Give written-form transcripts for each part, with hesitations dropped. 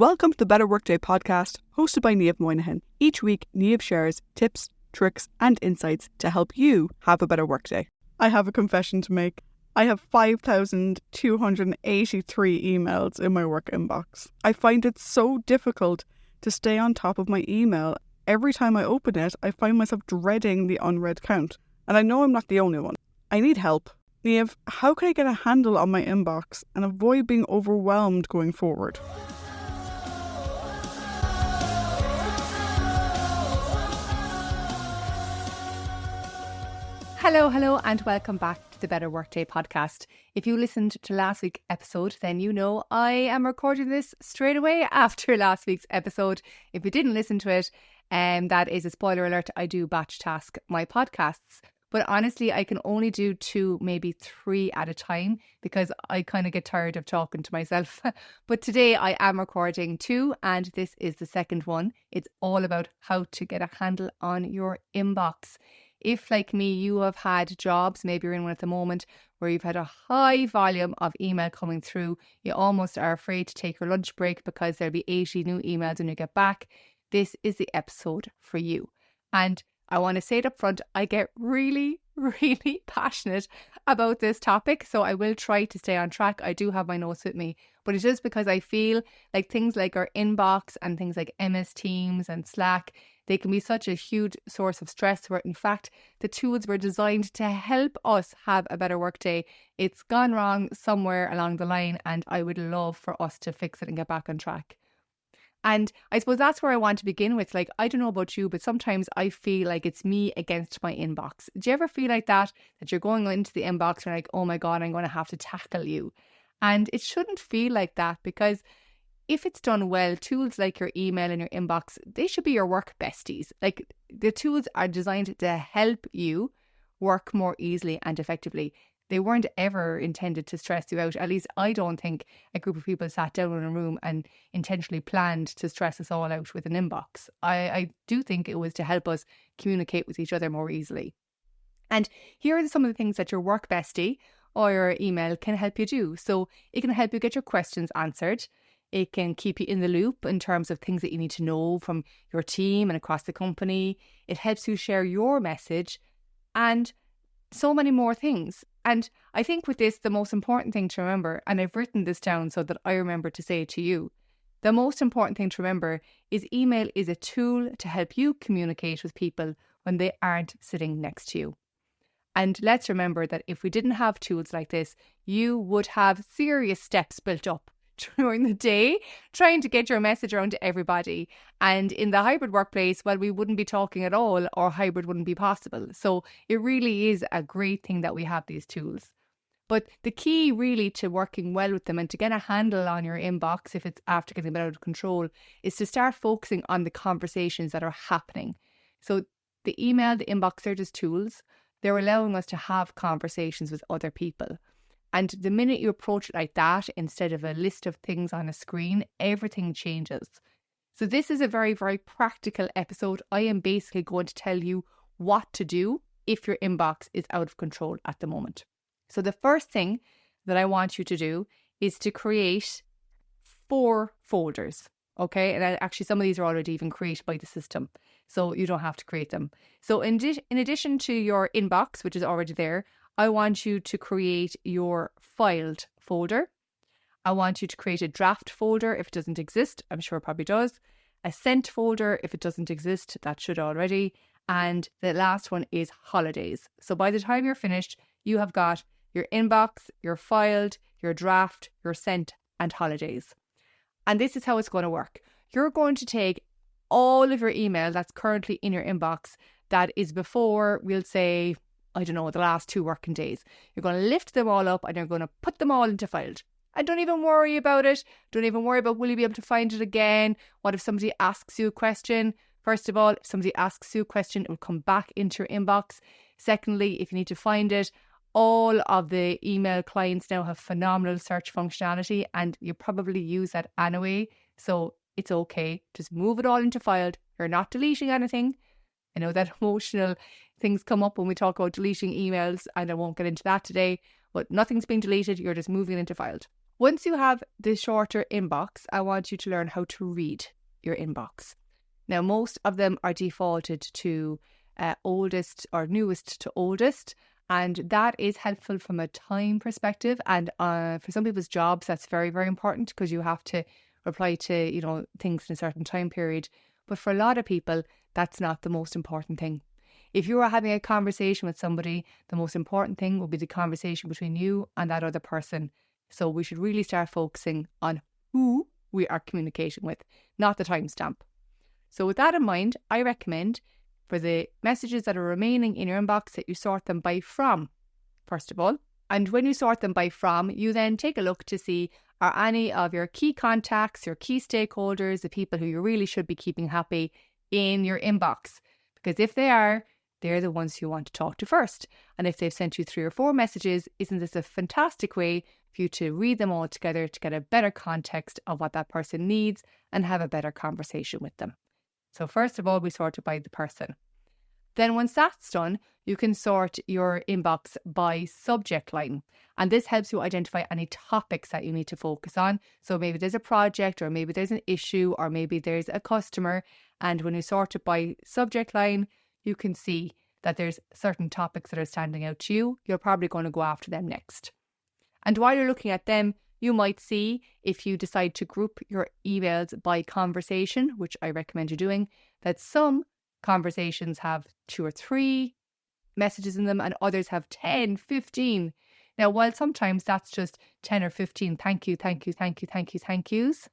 Welcome to the Better Workday Podcast, hosted by Niamh Moynihan. Each week, Niamh shares tips, tricks, and insights to help you have a better workday. I have a confession to make. I have 5,283 emails in my work inbox. I find it so difficult to stay on top of my email. Every time I open it, I find myself dreading the unread count. And I know I'm not the only one. I need help. Niamh, how can I get a handle on my inbox and avoid being overwhelmed going forward? Hello, and welcome back to the Better Workday Podcast. If you listened to last week's episode, then you know I am recording this straight away after last week's episode. If you didn't listen to it, that is a spoiler alert. I do batch task my podcasts. But honestly, I can only do 2, maybe 3 at a time because I kind of get tired of talking to myself. But today I am recording 2, and this is the second one. It's all about how to get a handle on your inbox. If, like me, you have had jobs, maybe you're in one at the moment, where you've had a high volume of email coming through, you almost are afraid to take your lunch break because there'll be 80 new emails when you get back, this is the episode for you. And I want to say it up front, I get really passionate about this topic, so I will try to stay on track. I do have my notes with me, but it's just because I feel like things like our inbox and things like MS Teams and Slack, they can be such a huge source of stress where, in fact, the tools were designed to help us have a better workday. It's gone wrong somewhere along the line, and I would love for us to fix it and get back on track. And I suppose that's where I want to begin with. Like, I don't know about you, but sometimes I feel like it's me against my inbox. Do you ever feel like that? That you're going into the inbox and you're like, oh my God, I'm going to have to tackle you. And it shouldn't feel like that, because if it's done well, tools like your email and your inbox, they should be your work besties. Like, the tools are designed to help you work more easily and effectively. They weren't ever intended to stress you out. At least I don't think a group of people sat down in a room and intentionally planned to stress us all out with an inbox. I do think it was to help us communicate with each other more easily. And here are some of the things that your work bestie or your email can help you do. So it can help you get your questions answered. It can keep you in the loop in terms of things that you need to know from your team and across the company. It helps you share your message and so many more things. And I think with this, the most important thing to remember, and I've written this down so that I remember to say it to you, the most important thing to remember is email is a tool to help you communicate with people when they aren't sitting next to you. And let's remember that if we didn't have tools like this, you would have serious steps built up during the day trying to get your message around to everybody. And in the hybrid workplace, well, we wouldn't be talking at all, or hybrid wouldn't be possible. So it really is a great thing that we have these tools. But the key really to working well with them and to get a handle on your inbox, if it's after getting a bit out of control, is to start focusing on the conversations that are happening. So the email, the inbox, they're just tools. They're allowing us to have conversations with other people. And the minute you approach it like that, instead of a list of things on a screen, everything changes. So this is a very practical episode. I am basically going to tell you what to do if your inbox is out of control at the moment. So the first thing that I want you to do is to create 4 folders. Okay, and actually some of these are already even created by the system, so you don't have to create them. So in addition to your inbox, which is already there, I want you to create your filed folder. I want you to create a draft folder if it doesn't exist. I'm sure it probably does. A sent folder if it doesn't exist. That should already. And the last one is holidays. So by the time you're finished, you have got your inbox, your filed, your draft, your sent, and holidays. And this is how it's going to work. You're going to take all of your email that's currently in your inbox that is before, we'll say, I don't know, the last 2 working days. You're going to lift them all up and you're going to put them all into filed. And don't even worry about it. Don't even worry about, will you be able to find it again? What if somebody asks you a question? First of all, if somebody asks you a question, it will come back into your inbox. Secondly, if you need to find it, all of the email clients now have phenomenal search functionality, and you probably use that anyway. So it's okay. Just move it all into filed. You're not deleting anything. I know that emotional things come up when we talk about deleting emails, and I won't get into that today, but nothing's being deleted. You're just moving it into filed. Once you have the shorter inbox, I want you to learn how to read your inbox. Now, most of them are defaulted to oldest or newest to oldest, and that is helpful from a time perspective. And for some people's jobs, that's very, very important because you have to reply to, things in a certain time period. But for a lot of people, that's not the most important thing. If you are having a conversation with somebody, the most important thing will be the conversation between you and that other person. So we should really start focusing on who we are communicating with, not the timestamp. So with that in mind, I recommend for the messages that are remaining in your inbox that you sort them by from, first of all. And when you sort them by from, you then take a look to see, are any of your key contacts, your key stakeholders, the people who you really should be keeping happy in your inbox? Because if they are, they're the ones you want to talk to first. And if they've sent you 3 or 4 messages, isn't this a fantastic way for you to read them all together to get a better context of what that person needs and have a better conversation with them? So first of all, we sort it by the person. Then once that's done, you can sort your inbox by subject line. And this helps you identify any topics that you need to focus on. So maybe there's a project, or maybe there's an issue, or maybe there's a customer. And when you sort it by subject line, you can see that there's certain topics that are standing out to you. You're probably going to go after them next. And while you're looking at them, you might see, if you decide to group your emails by conversation, which I recommend you doing, that some conversations have 2 or 3 messages in them and others have 10, 15. Now, while sometimes that's just 10 or 15 thank yous,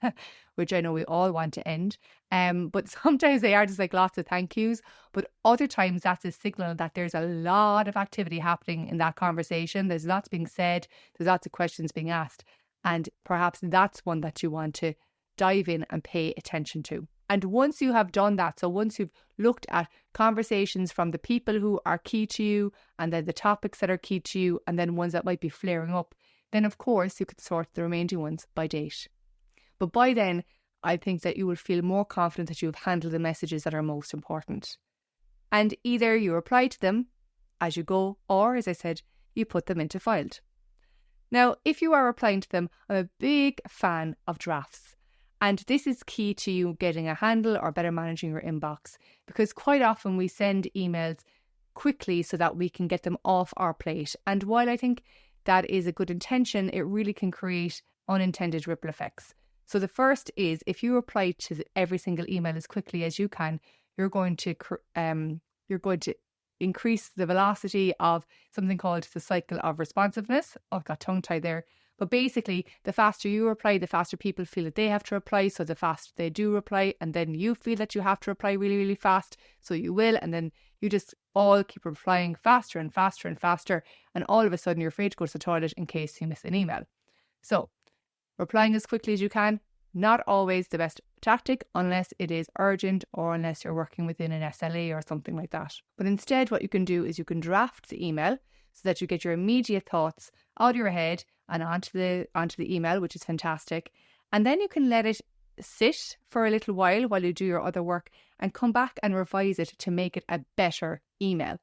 which I know we all want to end, but sometimes they are just like lots of thank yous, but other times that's a signal that there's a lot of activity happening in that conversation. There's lots being said, there's lots of questions being asked, and perhaps that's one that you want to dive in and pay attention to. And once you have done that, so once you've looked at conversations from the people who are key to you, and then the topics that are key to you, and then ones that might be flaring up, then of course you could sort the remaining ones by date. But by then, I think that you will feel more confident that you have handled the messages that are most important. And either you reply to them as you go, or as I said, you put them into filed. Now, if you are replying to them, I'm a big fan of drafts. And this is key to you getting a handle or better managing your inbox, because quite often we send emails quickly so that we can get them off our plate. And while I think that is a good intention, it really can create unintended ripple effects. So the first is, if you reply to every single email as quickly as you can, you're going to increase the velocity of something called the cycle of responsiveness. Oh, I got tongue-tied there. But basically, the faster you reply, the faster people feel that they have to reply. So the faster they do reply, and then you feel that you have to reply really, really fast. So you will, and then you just all keep replying faster and faster and faster. And all of a sudden, you're afraid to go to the toilet in case you miss an email. So replying as quickly as you can, not always the best tactic unless it is urgent or unless you're working within an SLA or something like that. But instead, what you can do is you can draft the email so that you get your immediate thoughts out of your head and onto the email, which is fantastic. And then you can let it sit for a little while you do your other work and come back and revise it to make it a better email.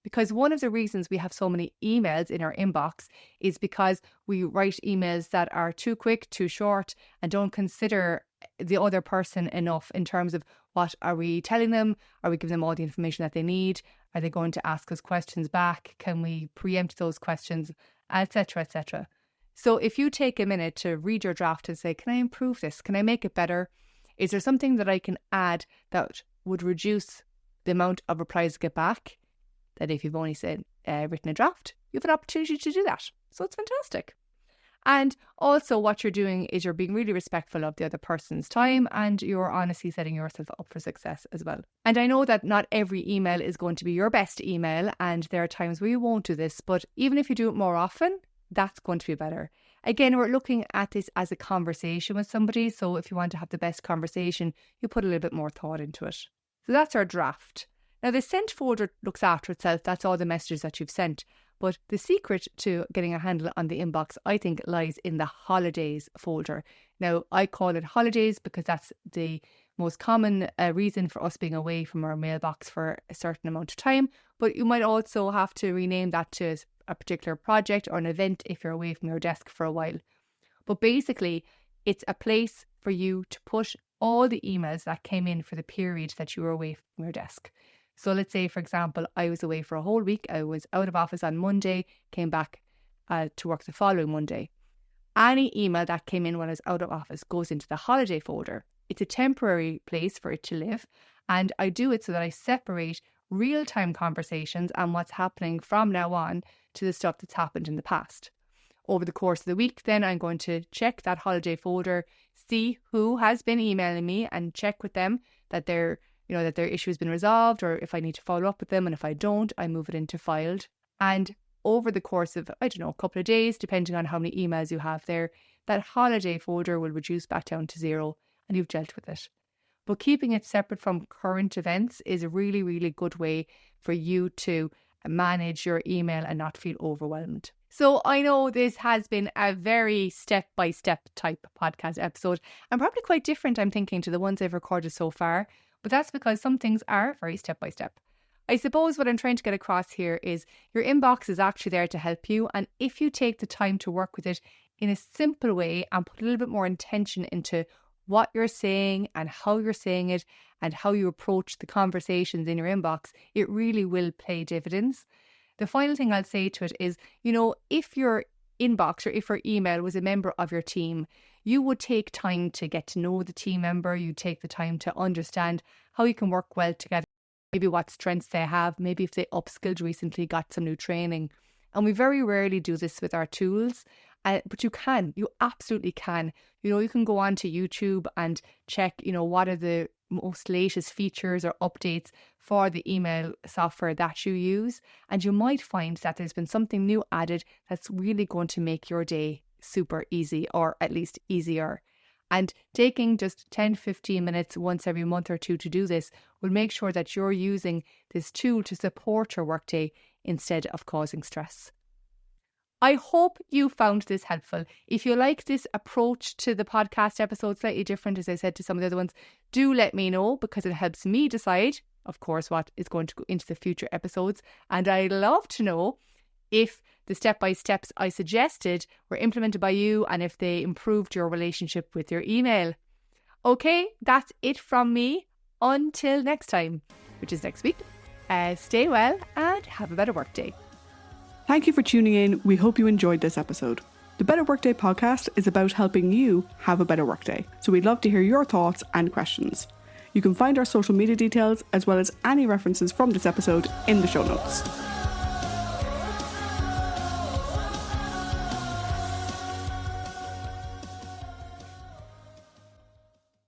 Because one of the reasons we have so many emails in our inbox is because we write emails that are too quick, too short, and don't consider the other person enough in terms of what are we telling them? Are we giving them all the information that they need? Are they going to ask us questions back? Can we preempt those questions? Etc., etc. So if you take a minute to read your draft and say, can I improve this? Can I make it better? Is there something that I can add that would reduce the amount of replies I get back? That if you've only written a draft, you have an opportunity to do that. So it's fantastic. And also what you're doing is you're being really respectful of the other person's time, and you're honestly setting yourself up for success as well. And I know that not every email is going to be your best email, and there are times where you won't do this, but even if you do it more often, that's going to be better. Again, we're looking at this as a conversation with somebody. So if you want to have the best conversation, you put a little bit more thought into it. So that's our draft. Now, the sent folder looks after itself. That's all the messages that you've sent. But the secret to getting a handle on the inbox, I think, lies in the holidays folder. Now, I call it holidays because that's the most common reason for us being away from our mailbox for a certain amount of time. But you might also have to rename that to a particular project or an event if you're away from your desk for a while. But basically, it's a place for you to put all the emails that came in for the period that you were away from your desk. So let's say, for example, I was away for a whole week. I was out of office on Monday, came back to work the following Monday. Any email that came in when I was out of office goes into the holiday folder. It's a temporary place for it to live. And I do it so that I separate real-time conversations and what's happening from now on to the stuff that's happened in the past. Over the course of the week, then I'm going to check that holiday folder, see who has been emailing me and check with them that their issue has been resolved, or if I need to follow up with them. And if I don't, I move it into filed. And over the course of, a couple of days, depending on how many emails you have there, that holiday folder will reduce back down to 0 and you've dealt with it. But keeping it separate from current events is a really, really good way for you to manage your email and not feel overwhelmed. So I know this has been a very step-by-step type podcast episode and probably quite different, I'm thinking, to the ones I've recorded so far. But that's because some things are very step-by-step. I suppose what I'm trying to get across here is your inbox is actually there to help you. And if you take the time to work with it in a simple way and put a little bit more intention into what you're saying and how you're saying it and how you approach the conversations in your inbox, it really will pay dividends. The final thing I'll say to it is, if your inbox or if your email was a member of your team, you would take time to get to know the team member. You take the time to understand how you can work well together. Maybe what strengths they have, maybe if they upskilled recently, got some new training. And we very rarely do this with our tools, but you absolutely can. You can go on to YouTube and check, what are the most latest features or updates for the email software that you use. And you might find that there's been something new added that's really going to make your day super easy, or at least easier. And taking just 10-15 minutes once every month or two to do this will make sure that you're using this tool to support your workday instead of causing stress. I hope you found this helpful. If you like this approach to the podcast episode, slightly different, as I said, to some of the other ones, do let me know, because it helps me decide, of course, what is going to go into the future episodes. And I'd love to know if the step-by-steps I suggested were implemented by you and if they improved your relationship with your email. Okay, that's it from me. Until next time, which is next week, stay well and have a better workday. Thank you for tuning in. We hope you enjoyed this episode. The Better Workday podcast is about helping you have a better workday. So we'd love to hear your thoughts and questions. You can find our social media details as well as any references from this episode in the show notes.